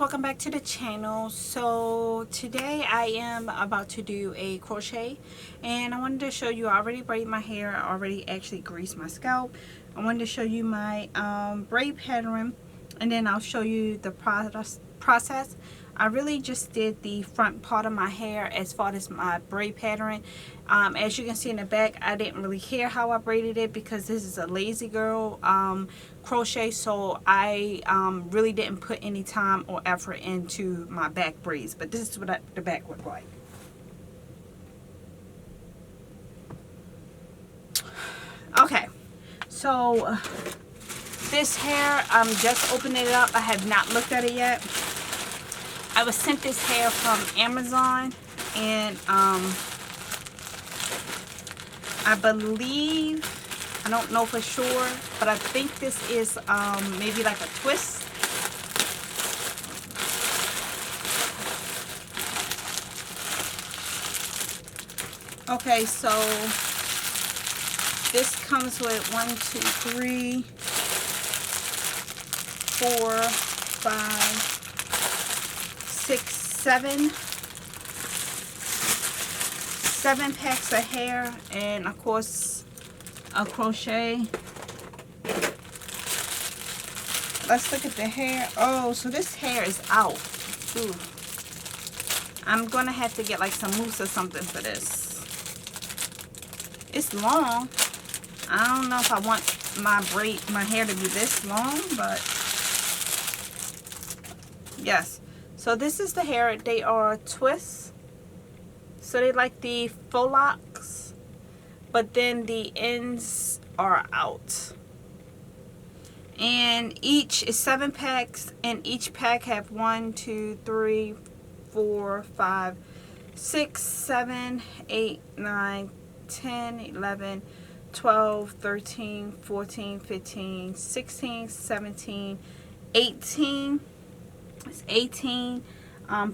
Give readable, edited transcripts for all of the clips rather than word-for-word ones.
welcome back to the channel. So today I am about to do a crochet, and I wanted to show you, I already braided my hair, I already actually greased my scalp. I wanted to show you my braid pattern, and then I'll show you the process. I really just did the front part of my hair as far as my braid pattern. As you can see in the back, I didn't really care how I braided it because this is a lazy girl crochet, so I really didn't put any time or effort into my back braids. But this is what the back looked like. Okay, so this hair, I'm just opening it up. I have not looked at it yet. I was sent this hair from Amazon, and I believe, I don't know for sure, but I think this is maybe like a twist. Okay, so this comes with 1, 2, 3, 4, 5, 6, 7 packs of hair, and of course a crochet. Let's look at the hair. Oh, so this hair is out. Ooh. I'm gonna have to get like some mousse or something for this. It's long. I don't know if I want my hair to be this long, but yes. So this is the hair. They are twists. So they like the faux locks, but then the ends are out. And each is 7 packs, and each pack have 1, 2, 3, 4, 5, 6, 7, 8, 9, 10, 11, 12, 13, 14, 15, 16, 17, 18. It's 18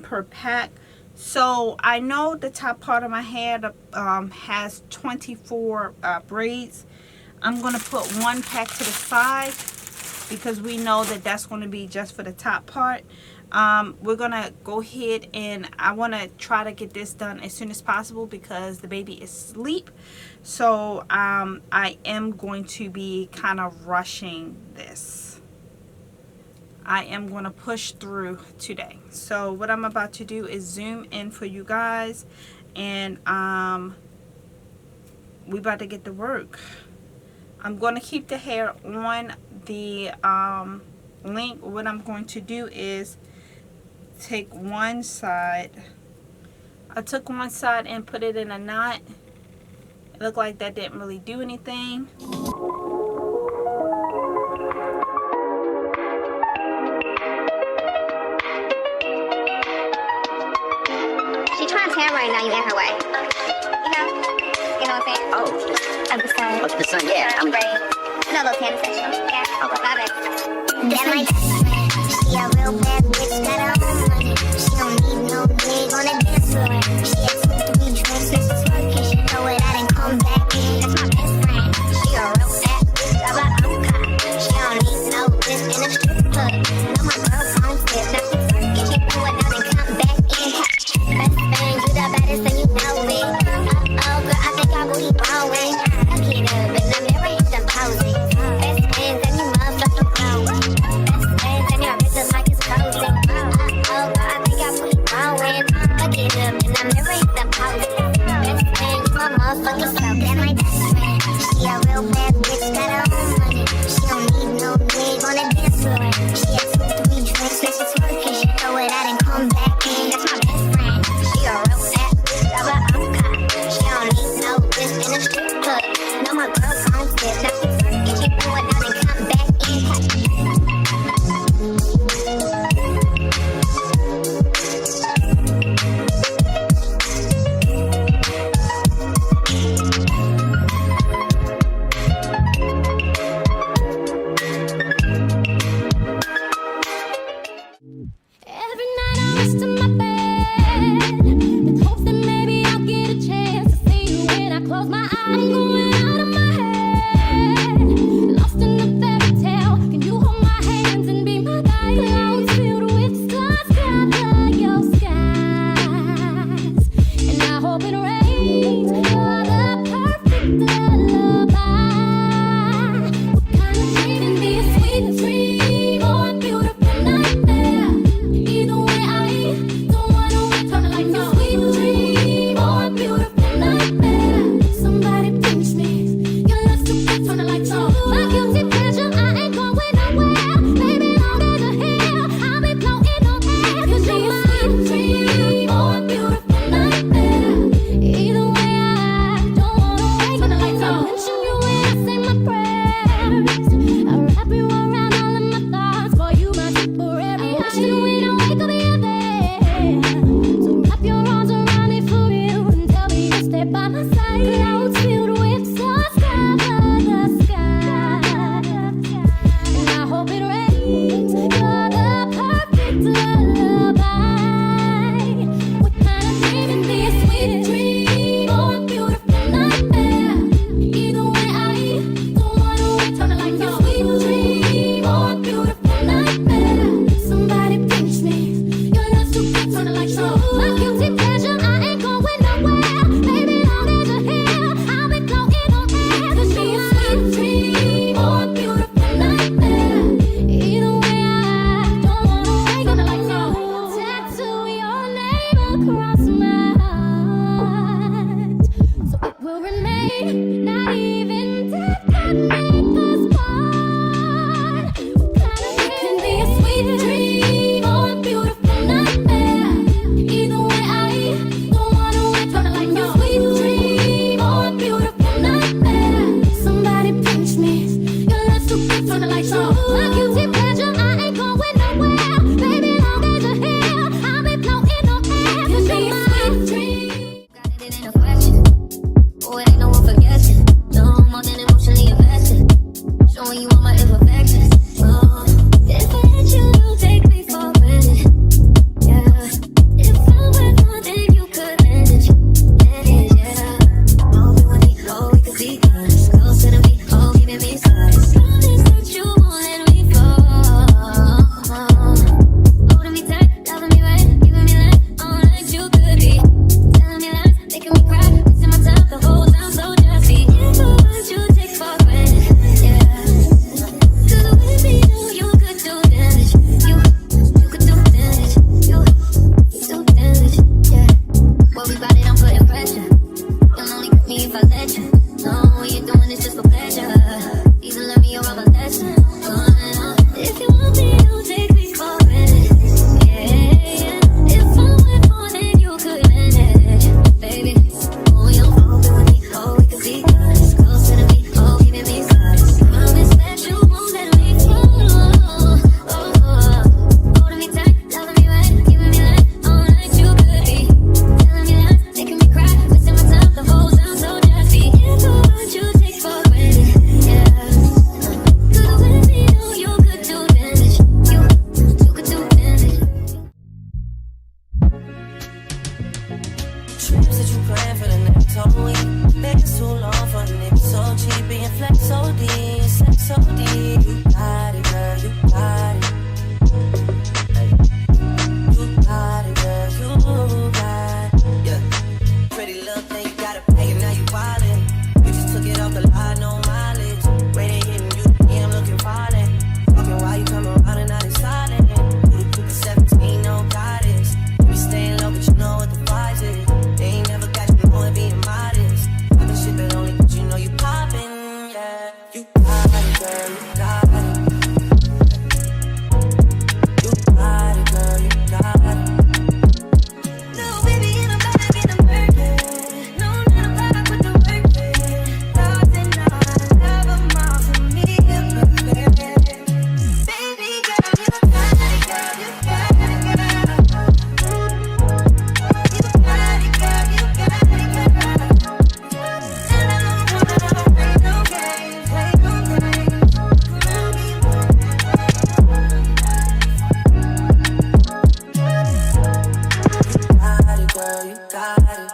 per pack. So I know the top part of my hair has 24 braids. I'm going to put 1 pack to the side because we know that that's going to be just for the top part. We're going to go ahead, and I want to try to get this done as soon as possible because the baby is asleep. So I am going to be kind of rushing this. I am going to push through today. So what I'm about to do is zoom in for you guys, and we about to get to work. I'm going to keep the hair on the length. What I'm going to do is take one side. I took one side and put it in a knot. It looked like that didn't really do anything. Right now, you in her way. You know what I'm saying? Oh, of the sun. Of the sun, yeah. I'm ready. No little tan session. Yeah. Okay. Love it. That's my best friend. She a real bad bitch, got her own money. She don't need no nigga on the dance floor. She had 2, 3 drinks, next to twerk, and she know it, I didn't come back in. That's my best friend. She a real bad bitch, got her own car. She don't need no bitch in a strip club. No, my girl on tip, now she twerk, and she throw it out and come back in. Best friend, you the baddest and you know it. Oh, girl, I think I booty growing. I get up and I'm never hit the posing. Best friends and you motherfucking growing. Best friends and your business like it's closing. Oh, girl, I think I booty growing. I get up and I'm never hit the posing. Best friend, you my motherfucking slow. That's my best friend. She a real bad bitch, got her own money. She don't need no nigga on the dance floor. She had 2, 3 drinks, next to twerk, and she throw it out and come back in. That's my best friend. She a real bad bitch, got her own car. She don't need no bitch in a strip club. No, my girl on tip, now she twerk, and she throw it out and come back in. it rains. You're the perfect lullaby. What kind of dream can be a sweet dream or a beautiful nightmare? Either way, I don't wanna wait. Turn the lights on. Sweet dream or a beautiful nightmare. Somebody pinch me. Your love's too good. Turn the lights on. My guilty pleasure, I ain't going nowhere. Baby, long as you're here, I'll be floating on air. 'Cause you're my sweet dream or a beautiful nightmare. Either way, I don't wanna wait. Turn the lights on. Mention you when I say my prayers. I wrap you around all of my thoughts. For you, my temporary. I watch you when I wake up, you're there. So wrap your arms around me for real and tell me you stay by my side. Clouds filled with stars cover the sky, and I hope it rains. You're the perfect lullaby. What kind of dream can be a sweet dream or a beautiful nightmare? Either way, I don't wanna wait. Turn the lights on. Sweet dream or a beautiful nightmare. Somebody pinch me. Your love's too good. Turn the lights on. My guilty pleasure, I ain't going nowhere. Baby, long as you're here, I'll be floating on air. 'Cause you're my sweet dream or a beautiful nightmare. Either way, I don't wanna wait. Turn the lights on. Tattoo your name across my heart, so it will remain. Not even death can make us part. What kind of dream can be a sweet dream or a beautiful nightmare? Either way, I don't wanna wait. Turn the lights on. Sweet dream or a beautiful nightmare. Somebody pinch me. Your love's too good. Turn the lights on. My guilty pleasure, I ain't going nowhere. Baby, long as you're here, I'll be floating on air. 'Cause you're my sweet dream. Got it in a fraction. Oh, it ain't no one for guessing. No more than emotionally invested. Showing you all my imperfections. Oh, if I hit you, you'll take me for granted. Yeah. If I were more than you could manage. Manage, yeah. Oh, you and me, oh, we could be honest. Closer to me, oh, giving me signs. Promise that you won't let me fall. Holding me tight, loving me right, giving me life, all like you could be. Telling me lies, making me cry, wasting my time the whole time, so just be. If I was you, take for granted, yeah. 'Cause with me, you could do damage. You could do damage. You do damage, yeah. Well, we brought it on, putting pressure. You'll only get me if I let you. No, you're doing this just for pleasure. Even learn me your other lesson. If you want me, you take me for granted. Yeah. If I went more than you could manage, baby. Oh, you'll fall with me. Oh, we could be honest. Closer to me. Oh, giving me signs. Promise that you won't let me fall. Holding me tight, loving me right, giving me life, all like you could be. Telling me lies, making me cry, wasting my time the whole time, so just be. If I want you, take for granted, yeah. 'Cause with me, you could do damage. You could do damage. Trips that you plan for the next whole week. It's too long for the nigga so cheap. Being flex so deep, sex so deep. You got it, girl, you got it. You got it, girl, you got it. Yeah. Pretty little thing, you gotta pay and now you wildin'. You just took it off the line, no mileage. Waiting, hitting you, yeah, I'm looking violent. Talking while you come around and now they silent. You the quick 17, no guidance. You be staying low, but you know what the price is. They ain't never got you knowing being modest. Poppin' shit that only you know you poppin', yeah. You got it, girl, you got it. You got it, girl, you got it. No, baby, and I'm back in the birthday. No, not a vibe with the birthday. Lost and all, love 'em all to me, baby. Baby girl, you got it, girl, you got it, girl. You got it, girl, you got it, girl. And I don't wanna play no games, play no games. Girl, you got it, girl, you got it.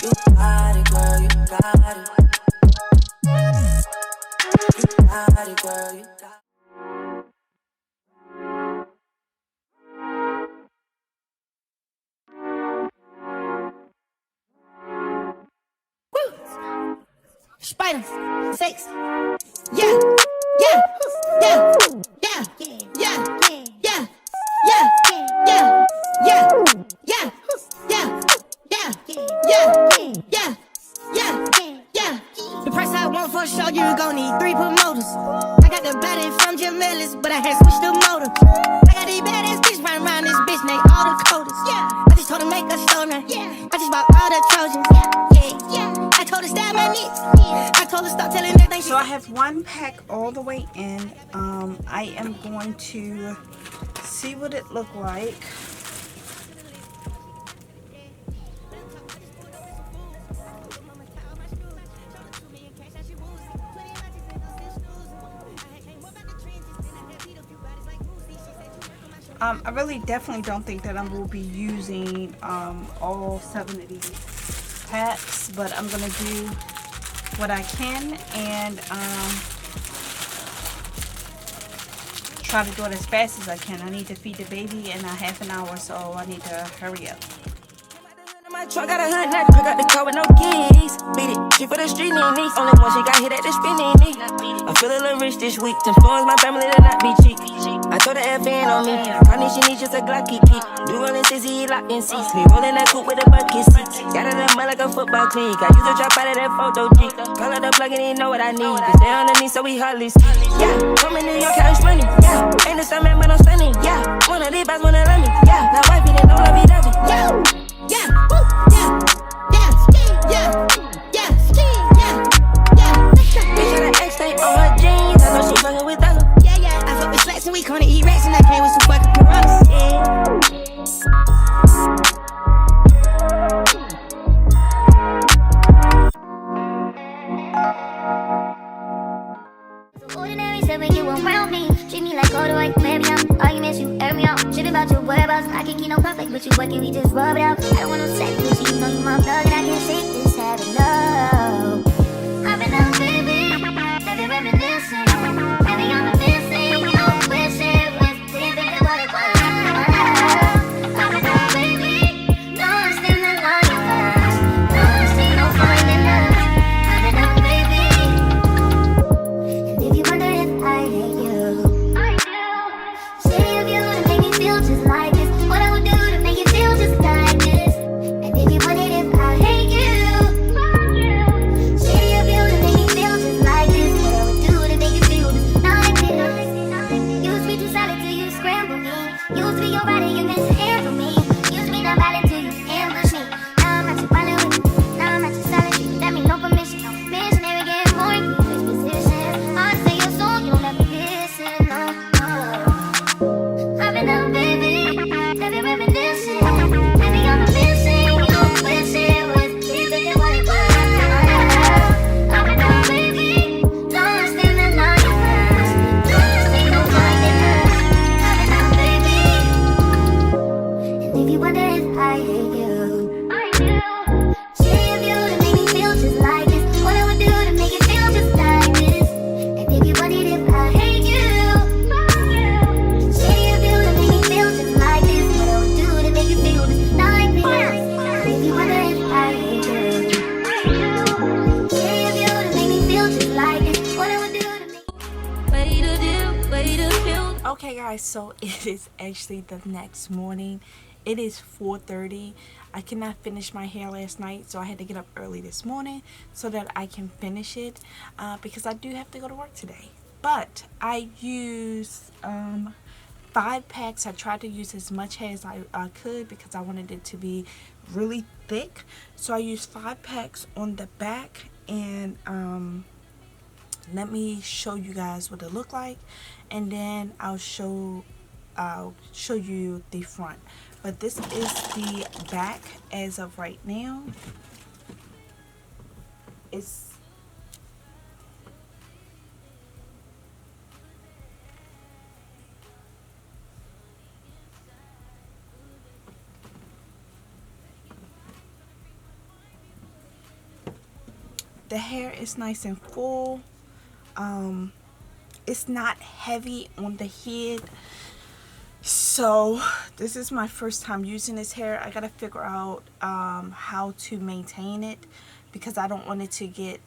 You got it, girl, you got it. You got it, girl, you got it. spider, sex. Yeah, yeah, yeah, yeah, yeah, yeah, yeah, yeah, yeah, yeah, yeah, yeah, yeah, yeah, yeah. The price I want for sure, you gon' need 3 promoters. I got the body from Jamelis, but I had switched the motor. I got these badass bitches running around this bitch, they all the coders. I just told her make a stoner. I just bought all the Trojans. I told her stab my knee. I told her stop telling that thing. So I have one pack all the way in. I am going to see what it looked like. I really definitely don't think that I will be using all 7 of these packs, but I'm gonna do what I can and try to do it as fast as I can. I need to feed the baby in a half an hour, so I need to hurry up. My truck got a hood, I got the car with no keys. Beat it, she for the street, knee. Only one she got hit at the spinning knee. I feel a little rich this week. To influence my family to not be cheap. I told her FN on me. Honey, she needs just a Glocky key. Do rolling 60, locked in seats. Me rolling that coupe with a bucket seats. Got it up mud like a football clique. I used to drop out of that photo G. Call her the plug and he know what I need. To stay underneath so we hardly ski. Yeah, come in New York, cash money. Yeah, ain't the sun man, but I'm stunning. Yeah, one of these guys wanna love me. Yeah, now wife, didn't know love me, love me. Yeah. Yeah, woo, yeah, yeah, yeah, yeah, yeah, yeah. Bitch got an X stain on her jeans. I know she fucking with us. Yeah, yeah. I fuck with slacks and we gonna eat rats and I came with some fucking piranhas. Ordinary said when you around me, treat me like all the right baby. Arguments you air me out, tripping about your whereabouts. I can keep no conflict, but you working, we just rub it out. I don't want no sex with you, know you my thug, and I can't shake this habit, no. I've been out, baby, baby reminiscing, baby I'm missing, no wishing, with baby what it was. I've been out, baby, no I'm still in love with us, no I'm still no finding us. I've been out, baby, and if you wonder if I hate you, I do. Say of you to make me feel just like this. What I would do to make you feel just like this. And if you wondered if I hate you, fuck you. Say of you to make me feel just like this. What I would do to make you feel just like this. Used to be too solid till you scramble me. Used to be your body, you meant to handle me. Used to be that body till you ambush me. Now I'm not your body with me. Now I'm not your solid. That means no permission. No missionary getting more in this position. I say your song, you don't have to listen. No, no. I've been out, baby, baby reminiscing. Baby, I'm missing, no wishing, with baby what it was. I've been out, baby, no I'm still in love with us. No I'm still no finding us. I've been out, baby, and if you wonder if I hate you, I do. Say of you to make me feel just like this. What I would do to make you feel just like this. And if you wondered if I hate you, fuck you. Say of you to make me feel just like this. What I would do to make you feel just like this. And if you wonder if I hate you, say of you to make me feel just like this. What I would do to make Okay guys, so it is actually the next morning. It is 4:30. I could not finish my hair last night, so I had to get up early this morning so that I can finish it because I do have to go to work today. But I used 5 packs. I tried to use as much hair as I could because I wanted it to be really thick. So I used 5 packs on the back, and let me show you guys what it looked like, and then I'll show you the front. But this is the back as of right now. It's the hair is nice and full. It's not heavy on the head. So this is my first time using this hair. I gotta figure out how to maintain it because I don't want it to get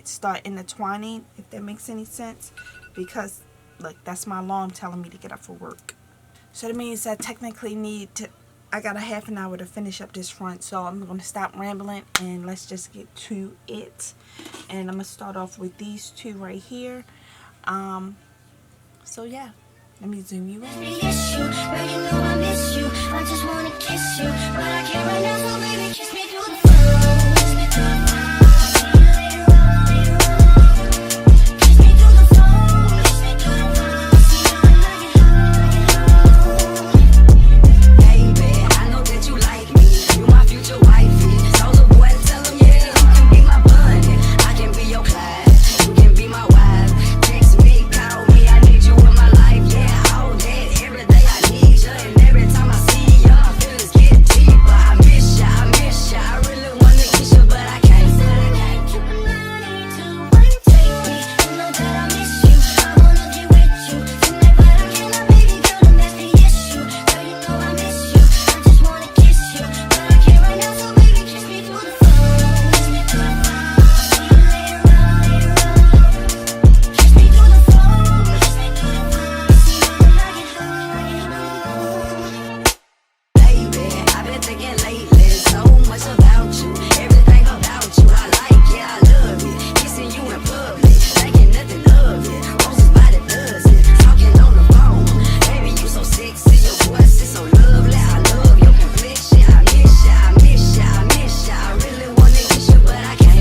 start intertwining, if that makes any sense, because look, that's my alarm telling me to get up for work. So that means I technically I got a half an hour to finish up this front, so I'm going to stop rambling and let's just get to it. And I'm going to start off with these two right here. So yeah, let me zoom you in. Yes, you, girl, you know I miss you. I just wanna kiss you, but I can't right now, so baby, kiss me through the phone. Kiss me through the phone. Kiss me through the phone. Kiss me through the phone. Baby, I know that you like me. You my future wifey. Soldier boy, tell him yeah. You can be my bunny. I can be your Clyde. You can be my wife. Text me, call me. I need you in my life. Yeah, all day, every day I need you. And every time I see you, my feelings get deeper. I miss you, I miss you. I really wanna kiss you, but I can't. Keep an eye to wait, take me. You know that I miss you. I wanna get with you tonight, but I cannot, baby girl, and that's the issue. Girl, you know I miss you. I just wanna kiss you, but I can't right now, so baby, kiss me through the phone. Kiss me through the phone. See you later on, later on. Kiss me through the phone. Kiss me through the phone. See you when I get home. Baby, I've been thinking lately so much about you. Everything about you, I like it, I love it. Kissing you in public, thinking nothing of it. Roses by the dozen, talking on the phone. Baby, you so sexy, your voice is so lovely. I love your complexion. I miss you, I miss you, I miss you. I really wanna kiss you, but I can't.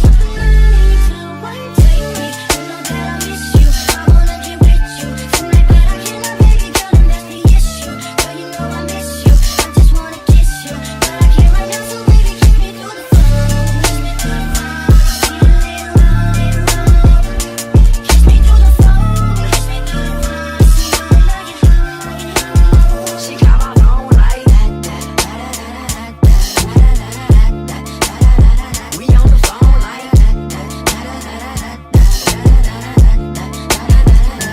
Keep an eye to wait, take me. You know that I miss you. I wanna get with you tonight, but I cannot, baby girl, and that's the issue. Girl, you know I miss you. I just wanna kiss you, but I can't right now, so baby, kiss me through the phone. Kiss me through the phone. See you later on, later on. Kiss me through the phone. Kiss me through the phone. See you when I get home. She got my phone like we on the phone like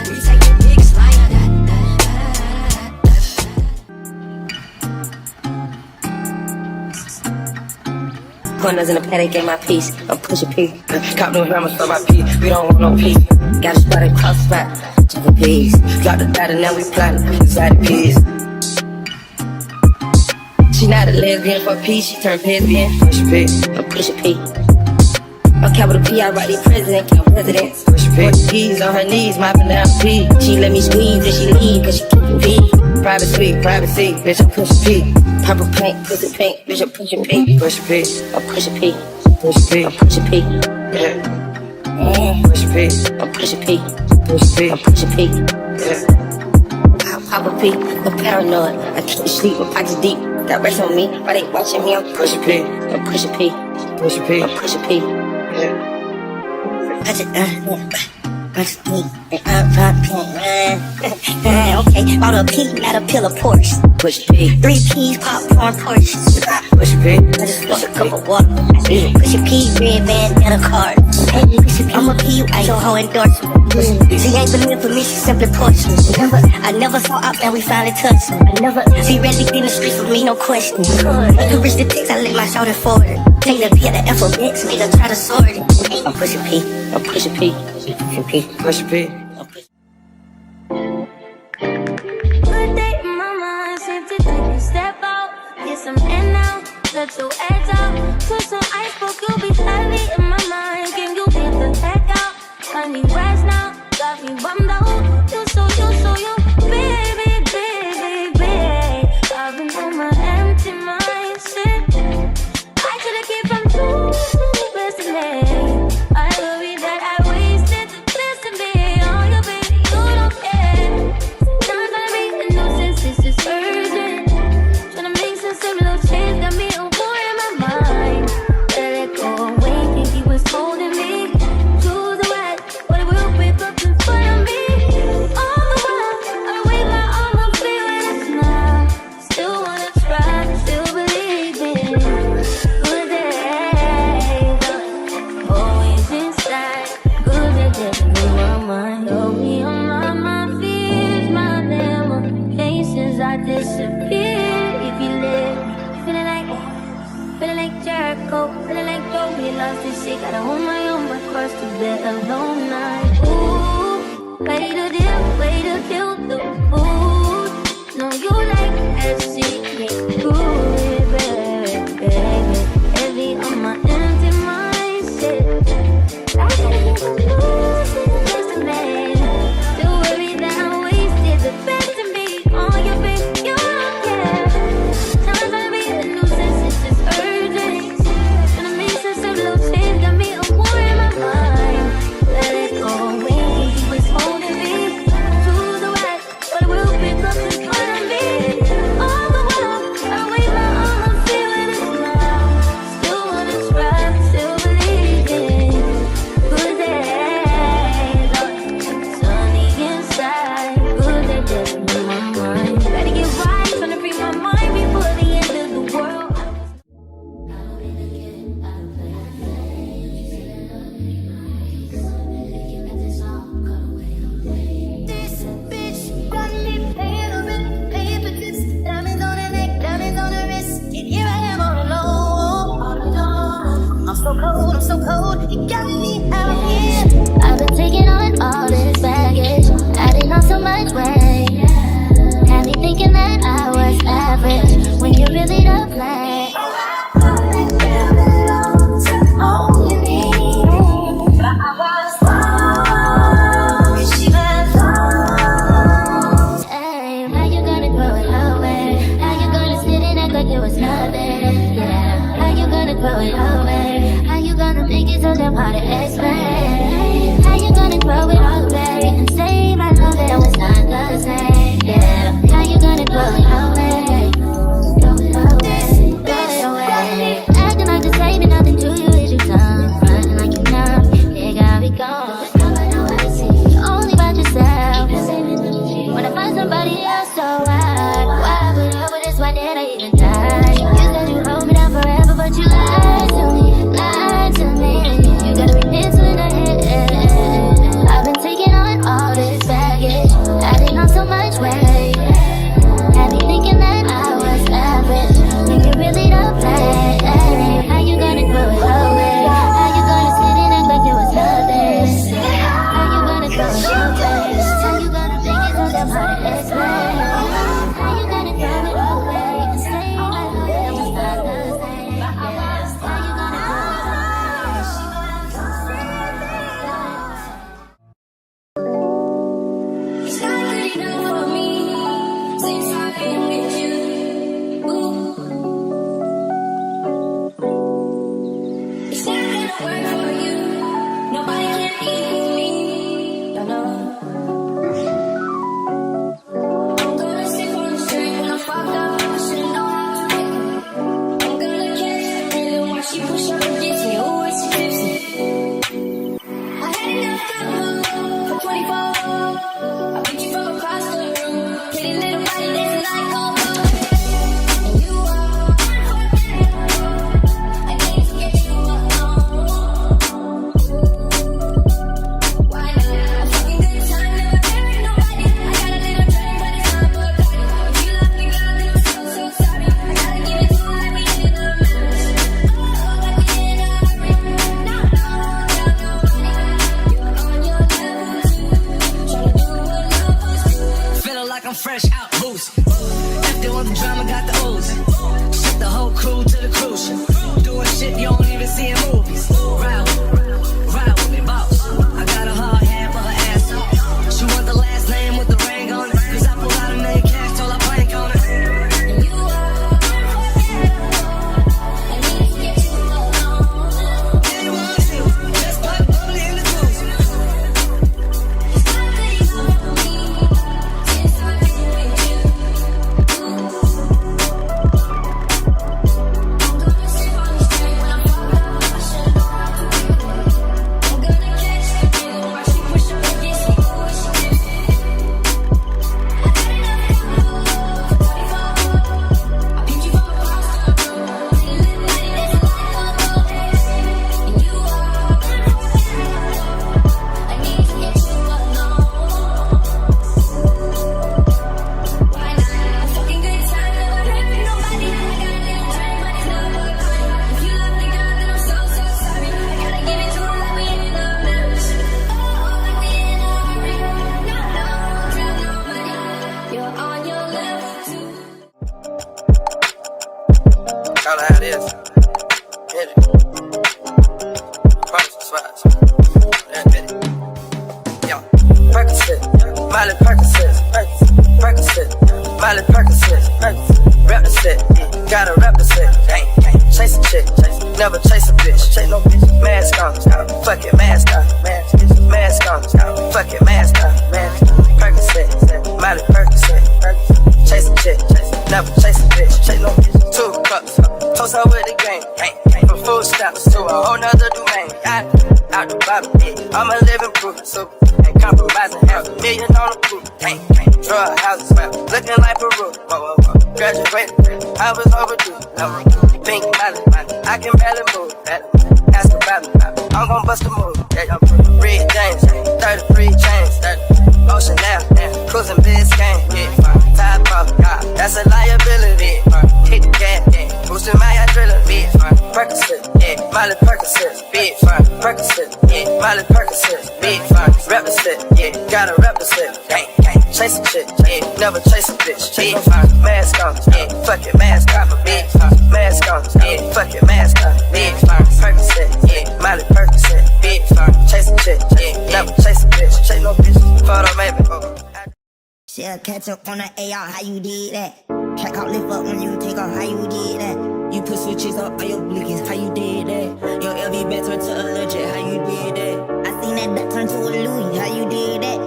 we taking pics like corners in the paddock, get my piece. I'm pushing P. Cop new hammers for my P. We don't want no P. Got a spot and cross spot. Jumping peas. Drop the data, now we plotting. Inside the peas. She not a lesbian for P. She turned lesbian. Push P. I'm pushing P. On capital P, I write the president, count presidents. Push P. P's on her knees, mopping down P. She let me squeeze and she leave, cause she keepin' P. Private suite, privacy, bitch, I'm pushing P. Purple paint, pussy pink, bitch, I'm pushing P. Push P. I'm pushing P. Push P. I'm pushing P. Yeah. Push P. I'm pushing P. Push P. I'm pushing P. Yeah. I pop a P. I'm paranoid. I can't sleep, my pockets deep. Got rest on me, why they watching me? I'm pushing P. I'm pushing P. Pushing P. I'm pushing P. Okay, bought a P, not a pill of Porsche. Push P. 3 P's, popcorn, Porsche. Push P. I just want a cup of water. Push a P, red bandana card. Hey, push a P, I'm a P, I your hoe endorsement. She ain't believe for me, she simply Porsche. I never saw up and we finally touched. She ready in the streets with me, no question. You reach the ticks, I let my shoulder forward. Take the P at the alphabet, made her try to sort it. I'm pushing P, I'm pushing P, pushing P, Push P. I'm pushing. Good day in my mind, safe to take a step out. Get some air now, let your edge out. Put some ice, but you'll be heavy in my mind. Can you get the heck out? I need rest now, got me bummed out. You so, baby, baby, baby. I've been on my empty mindset. I could've kept from too listening. I worry that I wasted the best of me. Oh, you baby, you don't care. Not gonna make a nuisance, this is urgent. Tryna make some similar change, got me a war in my mind. Let it go away, think he was holding me. Choose the right, but it will break up in front of me. All the while, I wait my lost this shit. Gotta hold my own, but cross to bed alone night. Ooh, way to kill the food. No, you like that shit, get good, baby. Heavy on my empty mindset. I can't get loose in the best of me. The worry that I wasted, the best of me on your face, you don't care. Time to be the nuisance, it's just urgent. Gonna make sense of little change, got me a war in my mind. Let it go away, he was holding me to the right, but I will pick up in front of me. All the while, I wait my arm, I'm feeling it now. Still wanna try, still believing. Good days, sunny inside. Good days in my mind. Gotta get right, tryna free my mind before the end of the world. This bitch got me paying for trips. Diamonds on her neck, diamonds on her wrist. And here I am all alone. I'm so cold, you got me out here. I've been taking on all this baggage, adding on so much weight. Had me thinking that I was average, when you really don't play. Only me, but I was wrong. She was wrong. Hey, how you gonna throw it away? How you gonna sit and act like it was nothing? Yeah, how you gonna throw it away? How you gonna make it so damn hard to explain? How you gonna throw it all away and say my love that was not the same? Yeah, how you gonna throw it away? Throw it away, throw it away. Acting like the same and nothing to you is your tongue. Acting like you numb, it got me gone. Only about yourself. When I find somebody else, so why put up with this? Why did I even die? You said you hold me down forever, but you lied to me, lied to me. You gotta be penciling ahead. I've been taking on all this baggage, adding on so much weight. Had me thinking that I was average, when you really don't play. How you gonna throw it away? How you gonna sit and act like it was nothing? How you gonna throw it away? How you gonna make it so damn hard to explain? How you gonna throw it away and say my love that was not the same? How you gonna throw it away? It's not good enough for me since I've been with you. Ooh. It's not gonna work for you. Nobody can equal me. No, no. I'm gonna sip on the straight when I fucked up. I should've known how to make it. I'm gonna catch the rhythm while she push up against me. Oh, it's tipsy. I had enough trouble for 24. I beat you from across the room. Pretty little body dancing like gold. And you are I need to get you alone. Why not? A fucking good time, never married nobody. I got a little dream, but it's not Bugatti. If you love me, girl, then I'm so sorry. I gotta give it to you like we did in the match. Oh, like we did in a hurry. No, tell nobody. You're on your level too. Tryna do what lovers do. Feeling like I'm fresh out boost. After all the drama, got the ooze. Ship the whole crew to the cruise ship. Doing shit you don't even see in movies. Ride with me, boss. I got a hard hand for her ass off. She want the last name with the ring on it. Cause I pull out a million cash, told I blank on it. And you are I need to get you alone. It was you. Just put bubbly in the juice. It's not good enough for me since I've been with you. I'm gonna sip on the straight when I fuck up. I should've know how it is. Hit it. Promise swags. Hit it. Yo, Percocet, Miley Percocet, Percocet, Miley Percocet, rep the set, gotta rep the set. Chase a chick, never chase a bitch. Chase no bitch. Mask on, fuck it, mask on, mask on, fuck it, mask on, Percocet, Miley Percocet, chase a chick, never chase a bitch. Chase no bitch. 2 cups, toast out with the game. From food stamps to a whole nother domain. Out the bottom, I'm a living proof. So ain't compromising, $500,000 on the proof. Drug houses, looking like Peru. Graduated, I was overdue. Pink Miley, I can barely move. Ask about me, I'm gon' bust a move. Red James, 33 chains, Ocean now, cruising Biscayne. Top off, that's a liability. Hit the gas, boosting my adrenaline. Percocet, Miley Percocet, big fun. Percocet, Miley Percocet, big fun. Rep the set, gotta rep the set. Chase a chick, never chase a bitch. Big fun. Mask on, fuck it, mask on. Big fun. Mask on, fuck it, mask on. Big fun. Percocet, Miley Percocet, big fun. Chase a chick, never chase a bitch. Chase no bitch. Photo maybe. Shell catch up on the AR, how you did that? Track out, lift up when you take off, how you did that? You put switches up on your blinkers, how you did that? Your LV bag turned to a legend, how you did that? I seen that duck turn to a Louis, how you did that?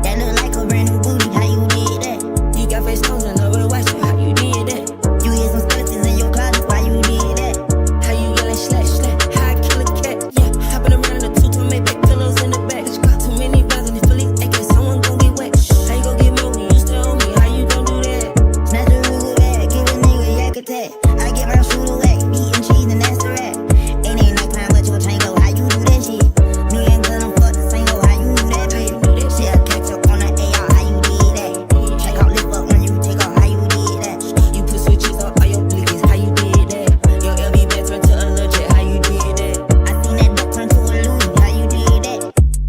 That look like a brand new booty, how you did that? You got face stones and love with white, how you did that? You hear some skeletons in your closet, why you did that? How you yelling slash, how I kill a cat, yeah. Hopping around in the two to make back pillows in the back. Got too many bands and it's fully acting, someone gon' get wet. How you gon' get me when you still on me, how you gon' do that? Snatch a Ruger bag, give a nigga yak attack. I get my shooter whack, eating cheese and that's the rat. Ain't nighttime but your chain go, how you do that shit? Me and Glenn, fuck the same go, how you do that bitch? Shit, I catch up on the AR, how you did that? Check out, lift up when you take off, how you did that? You put switches up on your blinkers, how you did that? Your LV bag turned to a legend, how you did that? I seen that duck turn to a Louis, how you did that?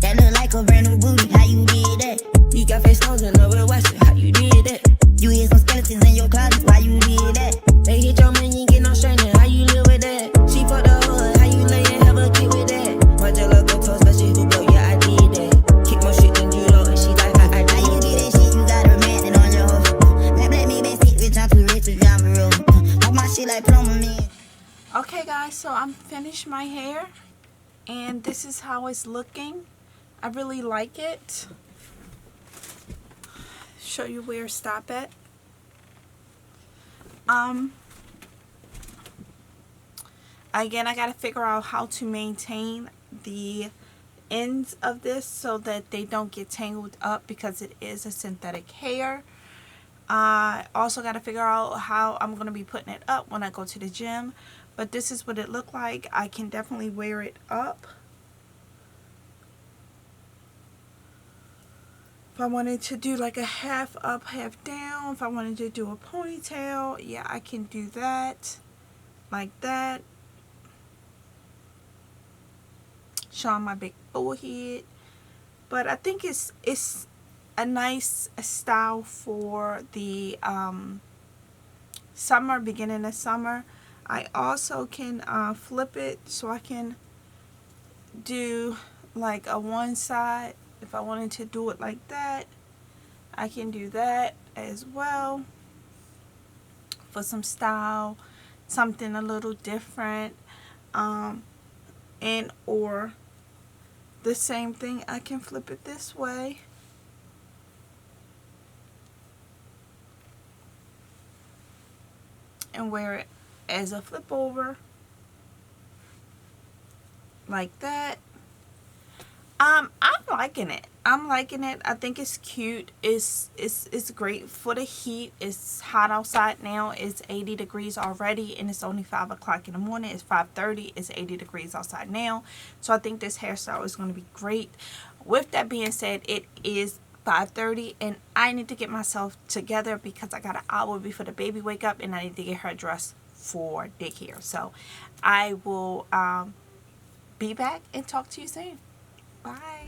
That look like a brand new booty, how you did that? You got face stones and love with white, how you did that? You hear some skeletons in your closet, why you did that? They hit your man, you get no straightening, how you live with that? She fucked the hood, how you lay and have a kid with that? My jello go toast, but she who blow, yeah, I did that. Kick more shit than you know, and she like, I did. How you get that shit, you got her man on your hoe. Let me back seat, bitch, I'm too rich to drive a road. Walk my shit like promo man. Okay guys, so I'm finished my hair and this is how it's looking. I really like it. Show you where to stop at. Again, I gotta figure out how to maintain the ends of this so that they don't get tangled up because it is a synthetic hair. I also got to figure out how I'm going to be putting it up when I go to the gym. But this is what it looked like. I can definitely wear it up. If I wanted to do like a half up, half down. If I wanted to do a ponytail, yeah, I can do that. Like that. Showing my big forehead. But I think it's a nice style for the summer, beginning of summer. I also can flip it so I can do like a one side. If I wanted to do it like that, I can do that as well for some style, something a little different, and or the same thing, I can flip it this way. And wear it as a flip over like that. I'm liking it. I'm liking it. I think it's cute. It's great for the heat. It's hot outside now. It's 80 degrees already and it's only 5 o'clock in the morning. It's 5:30. It's 80 degrees outside now. So I think this hairstyle is going to be great. With that being said, it is 5:30 and I need to get myself together because I got an hour before the baby wake up and I need to get her dressed for daycare. So I will be back and talk to you soon. Bye.